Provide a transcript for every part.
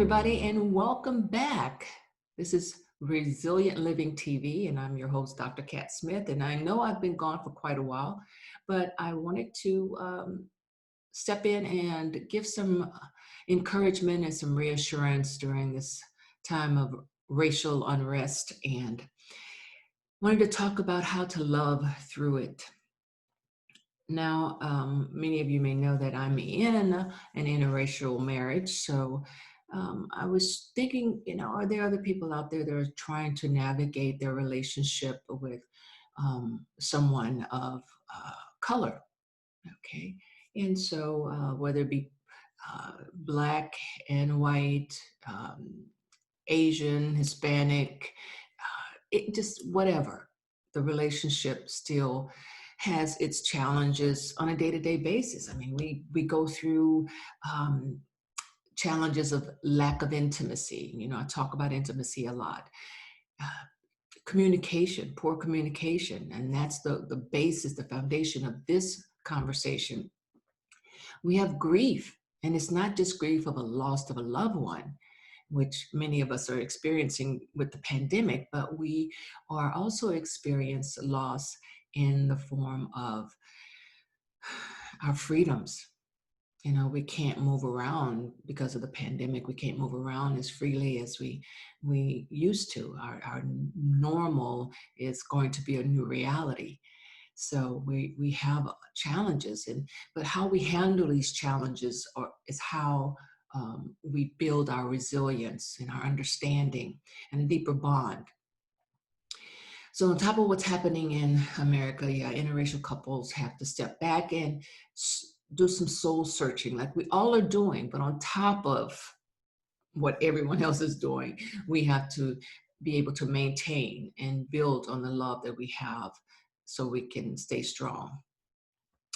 everybody, and welcome back. This is Resilient Living TV, and I'm your host, Dr. Kat Smith. And I know I've been gone for quite a while, but I wanted to step in and give some encouragement and some reassurance during this time of racial unrest, and wanted to talk about how to love through it. Now, many of you may know that I'm in an interracial marriage. So I was thinking, are there other people out there that are trying to navigate their relationship with someone of color? Okay. And so whether it be black and white, Asian, Hispanic, it just whatever, the relationship still has its challenges on a day-to-day basis. I mean, we go through challenges of lack of intimacy. I talk about intimacy a lot. Uh, Communication, poor communication, and that's the basis, the foundation of this conversation. We have grief, and it's not just grief of a loss of a loved one, which many of us are experiencing with the pandemic, but we are also experiencing loss in the form of our freedoms. We can't move around because of the pandemic. We can't move around as freely as we used to. Our normal is going to be a new reality. So we have challenges, but how we handle these challenges is how we build our resilience and our understanding and a deeper bond. So on top of what's happening in America, yeah, interracial couples have to step back and do some soul searching like we all are doing. But on top of what everyone else is doing, we have to be able to maintain and build on the love that we have so we can stay strong.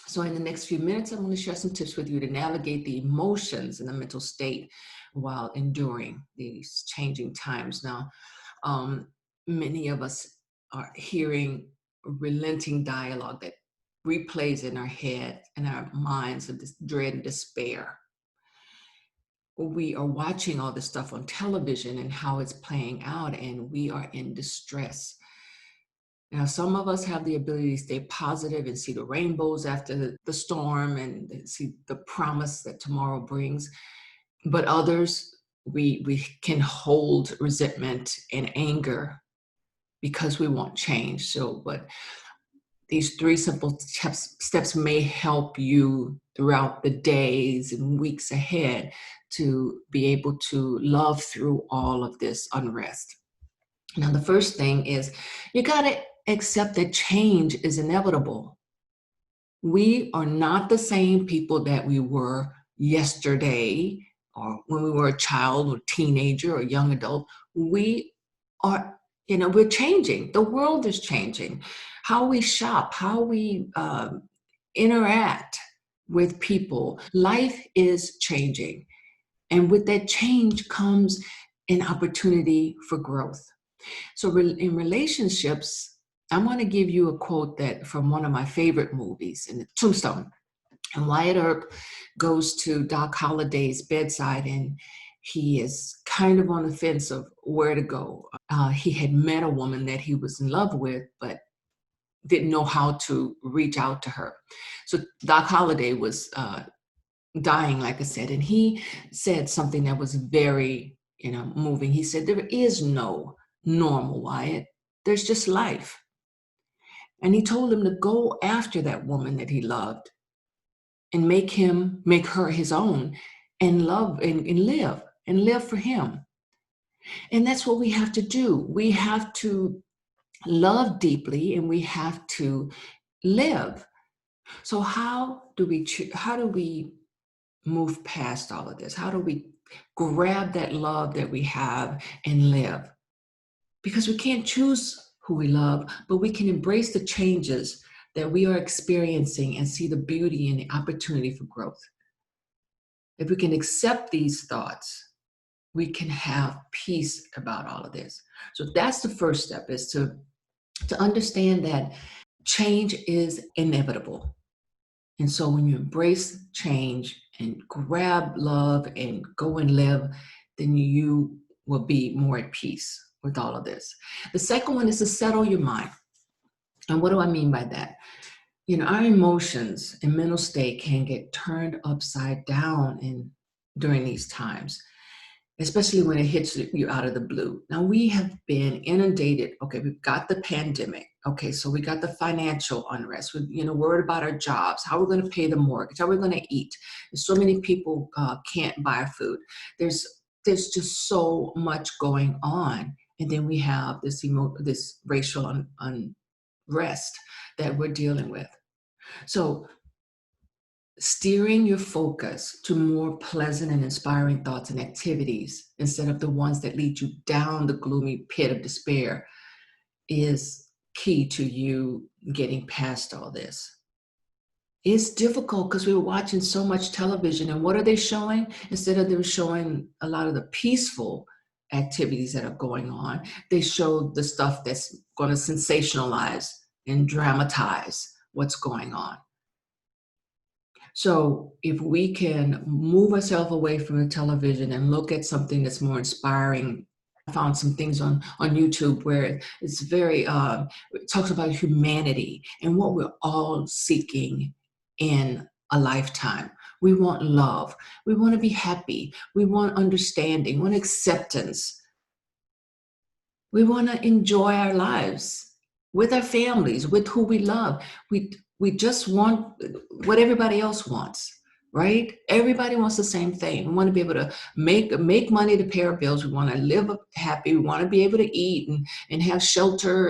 So in the next few minutes, I'm going to share some tips with you to navigate the emotions and the mental state while enduring these changing times. Now, many of us are hearing relenting dialogue that replays in our head and our minds of this dread and despair. We are watching all this stuff on television and how it's playing out, and we are in distress. Now, some of us have the ability to stay positive and see the rainbows after the storm and see the promise that tomorrow brings. But others, we can hold resentment and anger because we want change. So, but these three simple steps may help you throughout the days and weeks ahead to be able to love through all of this unrest. Now, the first thing is you got to accept that change is inevitable. We are not the same people that we were yesterday or when we were a child or teenager or young adult. We are, we're changing. The world is changing. How we shop, how we interact with people, life is changing. And with that change comes an opportunity for growth. So in relationships, I'm going to give you a quote that from one of my favorite movies, in Tombstone. And Wyatt Earp goes to Doc Holliday's bedside, and he is kind of on the fence of where to go. He had met a woman that he was in love with, but didn't know how to reach out to her. So Doc Holliday was dying, like I said, and he said something that was very, moving. He said, "There is no normal, Wyatt. There's just life." And he told him to go after that woman that he loved and make her his own and love and live for him. And that's what we have to do. We have to love deeply and we have to live. So how do we move past all of this? How do we grab that love that we have and live? Because we can't choose who we love, but we can embrace the changes that we are experiencing and see the beauty and the opportunity for growth. If we can accept these thoughts, we can have peace about all of this. So that's the first step, is to understand that change is inevitable. And so when you embrace change and grab love and go and live, then you will be more at peace with all of this. The second one is to settle your mind. And what do I mean by that? Our emotions and mental state can get turned upside down during these times, especially when it hits you out of the blue. Now, we have been inundated. Okay, we've got the pandemic. Okay, so we got the financial unrest. We're worried about our jobs, how we're going to pay the mortgage, how we're going to eat. There's so many people can't buy food. There's just so much going on. And then we have this racial unrest that we're dealing with. So steering your focus to more pleasant and inspiring thoughts and activities instead of the ones that lead you down the gloomy pit of despair is key to you getting past all this. It's difficult because we were watching so much television, and what are they showing? Instead of them showing a lot of the peaceful activities that are going on, they show the stuff that's going to sensationalize and dramatize what's going on. So if we can move ourselves away from the television and look at something that's more inspiring, I found some things on YouTube where it's it talks about humanity and what we're all seeking in a lifetime. We want love. We want to be happy. We want understanding. We want acceptance. We want to enjoy our lives with our families, with who we love. We just want what everybody else wants, right? Everybody wants the same thing. We want to be able to make money to pay our bills. We want to live happy. We want to be able to eat and have shelter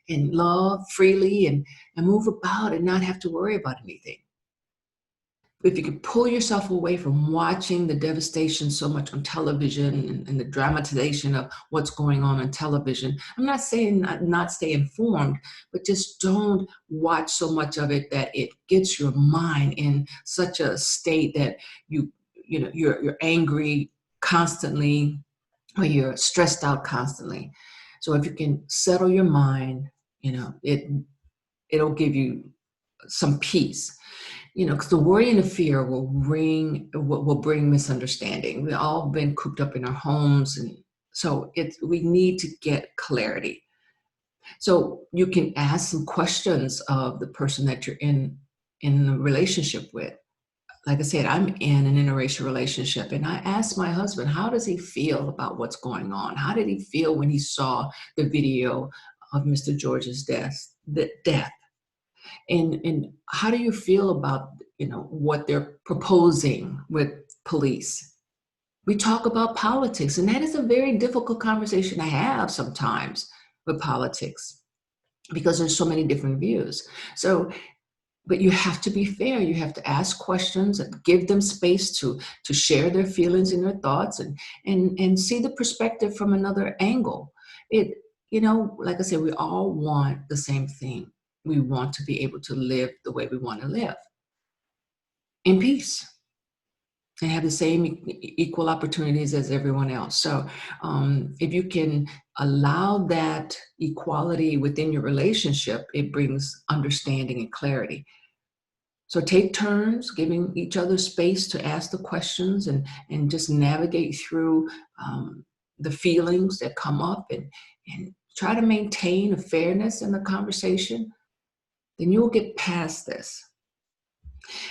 and love freely and move about and not have to worry about anything. If you could pull yourself away from watching the devastation so much on television and the dramatization of what's going on television, I'm not saying not stay informed, but just don't watch so much of it that it gets your mind in such a state that you're angry constantly or you're stressed out constantly. So if you can settle your mind, it'll give you some peace. Because the worry and the fear will bring misunderstanding. We've all been cooped up in our homes, and so we need to get clarity. So you can ask some questions of the person that you're in a relationship with. Like I said, I'm in an interracial relationship, and I asked my husband, how does he feel about what's going on? How did he feel when he saw the video of Mr. George's death? And how do you feel about what they're proposing with police? We talk about politics, and that is a very difficult conversation to have sometimes with politics because there's so many different views. But you have to be fair. You have to ask questions and give them space to share their feelings and their thoughts and see the perspective from another angle. Like I said, we all want the same thing. We want to be able to live the way we want to live in peace and have the same equal opportunities as everyone else. So if you can allow that equality within your relationship, it brings understanding and clarity. So take turns giving each other space to ask the questions and just navigate through the feelings that come up and try to maintain a fairness in the conversation. Then you'll get past this.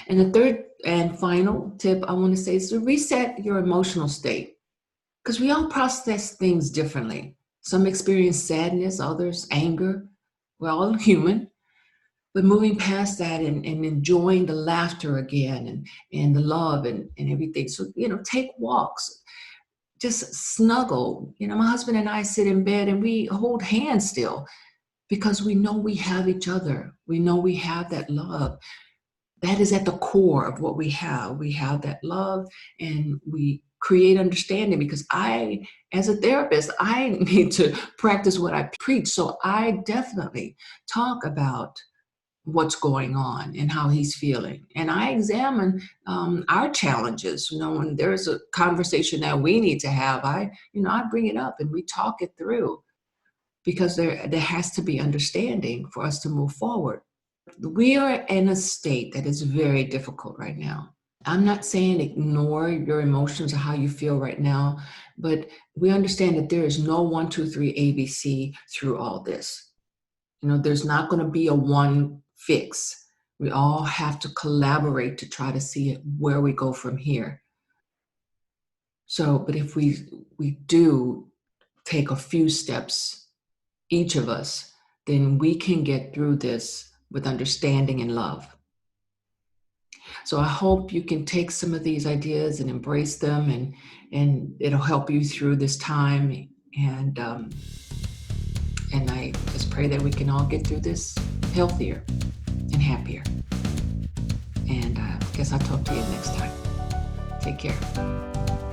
And the third and final tip I want to say is to reset your emotional state, because we all process things differently. Some experience sadness, others anger. We're all human, but moving past that and enjoying the laughter again and the love and everything. So, take walks, just snuggle. My husband and I sit in bed and we hold hands still because we know we have each other. We know we have that love. That is at the core of what we have. We have that love and we create understanding, because as a therapist, I need to practice what I preach. So I definitely talk about what's going on and how he's feeling. And I examine our challenges. When there's a conversation that we need to have, I bring it up and we talk it through, because there has to be understanding for us to move forward. We are in a state that is very difficult right now. I'm not saying ignore your emotions or how you feel right now, but we understand that there is no 1, 2, 3 ABC through all this. There's not going to be a one fix. We all have to collaborate to try to see where we go from here. So, but if we do take a few steps, each of us, then we can get through this with understanding and love. So I hope you can take some of these ideas and embrace them, and it'll help you through this time. And I just pray that we can all get through this healthier and happier. And I guess I'll talk to you next time. Take care.